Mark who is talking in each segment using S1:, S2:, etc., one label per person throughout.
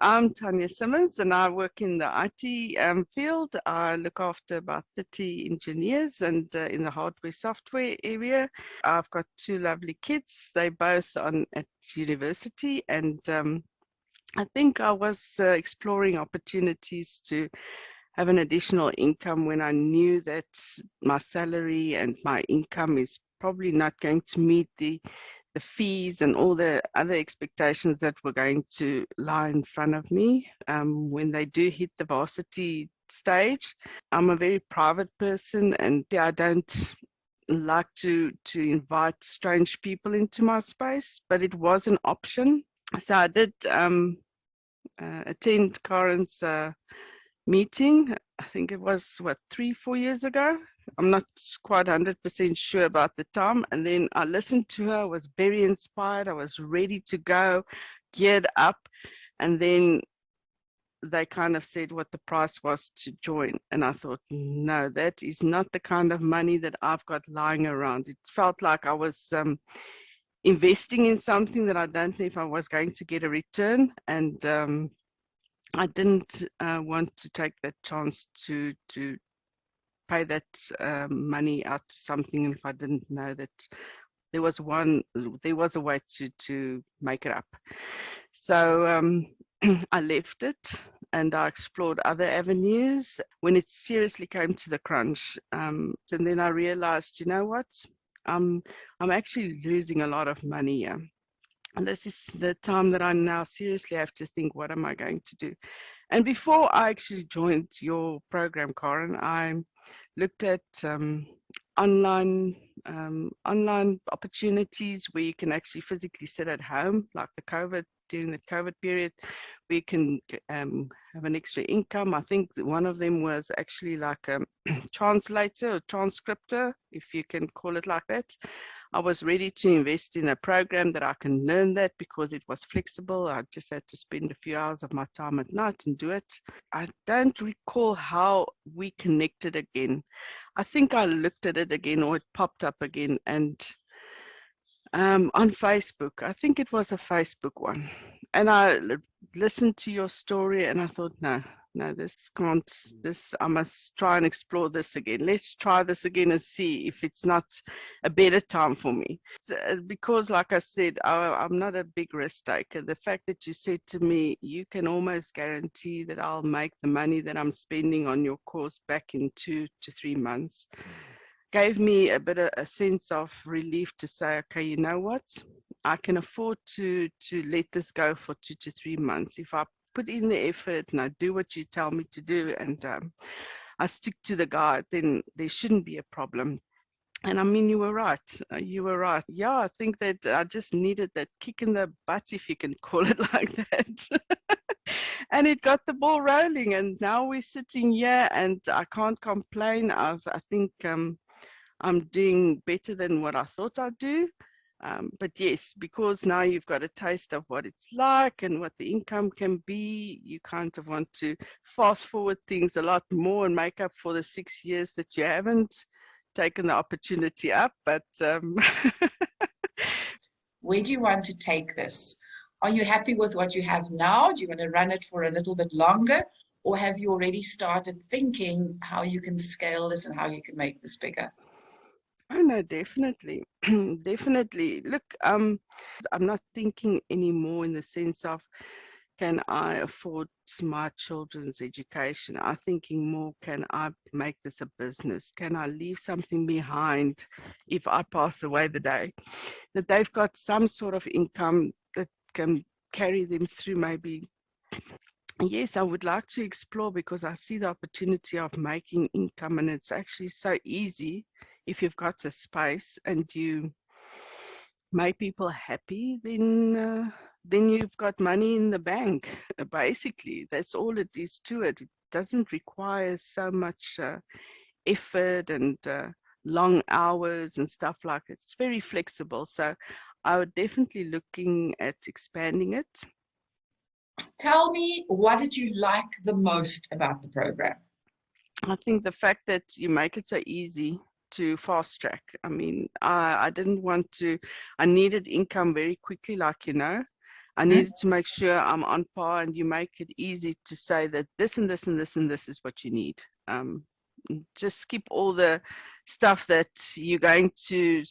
S1: I'm Tannya Simmons and I work in the IT field. I look after about 30 engineers and in the hardware software area. I've got two lovely kids. They both on at university and I think I was exploring opportunities to have an additional income when I knew that my salary and my income is probably not going to meet the fees and all the other expectations that were going to lie in front of me when they do hit the varsity stage. I'm a very private person and I don't like to invite strange people into my space, but it was an option. So I did attend Karen's meeting. I think it was, 3-4 years ago. I'm not quite 100% sure about the time. And then I listened to her, I was very inspired. I was ready to go, geared up. And then they kind of said what the price was to join. And I thought, no, that is not the kind of money that I've got lying around. It felt like I was investing in something that I don't know if I was going to get a return. And I didn't want to take that chance to pay that money out to something if I didn't know that there was a way to make it up. So I left it and I explored other avenues when it seriously came to the crunch. And then I realized, you know what? I'm actually losing a lot of money here. And this is the time that I now seriously have to think, what am I going to do? And before I actually joined your program, Karen, I looked at online opportunities where you can actually physically sit at home, like during the COVID period, where you can have an extra income. I think one of them was actually like a translator or transcriptor, if you can call it like that. I was ready to invest in a program that I can learn that because it was flexible. I just had to spend a few hours of my time at night and do it. I don't recall how we connected again. I think I looked at it again or it popped up again and on Facebook. I think it was a Facebook one. And I listened to your story and I thought, no, I must try and explore this again. Let's try this again and see if it's not a better time for me. Because like I said, I'm not a big risk taker. The fact that you said to me, you can almost guarantee that I'll make the money that I'm spending on your course back in 2 to 3 months, gave me a sense of relief to say, okay, you know what? I can afford to let this go for 2 to 3 months. If I put in the effort and I do what you tell me to do and I stick to the guide, then there shouldn't be a problem. And I mean, you were right. You were right. Yeah, I think that I just needed that kick in the butt, if you can call it like that. And it got the ball rolling. And now we're sitting here and I can't complain. I think I'm doing better than what I thought I'd do. But yes, because now you've got a taste of what it's like and what the income can be, you kind of want to fast forward things a lot more and make up for the 6 years that you haven't taken the opportunity up. But
S2: where do you want to take this? Are you happy with what you have now? Do you want to run it for a little bit longer? Or have you already started thinking how you can scale this and how you can make this bigger?
S1: Oh no, definitely. Definitely. Look, I'm not thinking anymore in the sense of, can I afford my children's education? I'm thinking more, can I make this a business? Can I leave something behind if I pass away the day? That they've got some sort of income that can carry them through maybe. Yes, I would like to explore because I see the opportunity of making income and it's actually so easy if you've got a space and you make people happy, then you've got money in the bank. Basically, that's all it is to it. It doesn't require so much effort and long hours and stuff like that. It's very flexible. So I would definitely looking at expanding it.
S2: Tell me, what did you like the most about the program?
S1: I think the fact that you make it so easy to fast track. I mean, I didn't want to, I needed income very quickly, like, you know. I needed to make sure I'm on par, and you make it easy to say that this and this and this and this is what you need. Just skip all the stuff that you're going to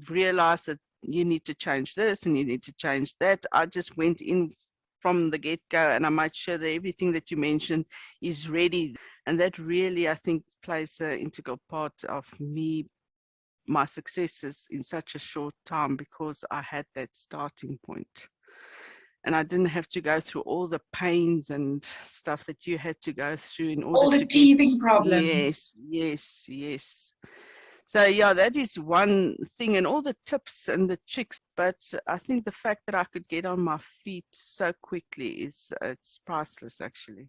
S1: realize that you need to change this and you need to change that. I just went in from the get-go and I made sure that everything that you mentioned is ready. And that really, I think, plays an integral part of my successes in such a short time, because I had that starting point. And I didn't have to go through all the pains and stuff that you had to go through in order
S2: All the
S1: to get.
S2: teething problems.
S1: Yes. So yeah, that is one thing, and all the tips and the tricks. But I think the fact that I could get on my feet so quickly is it's priceless, actually.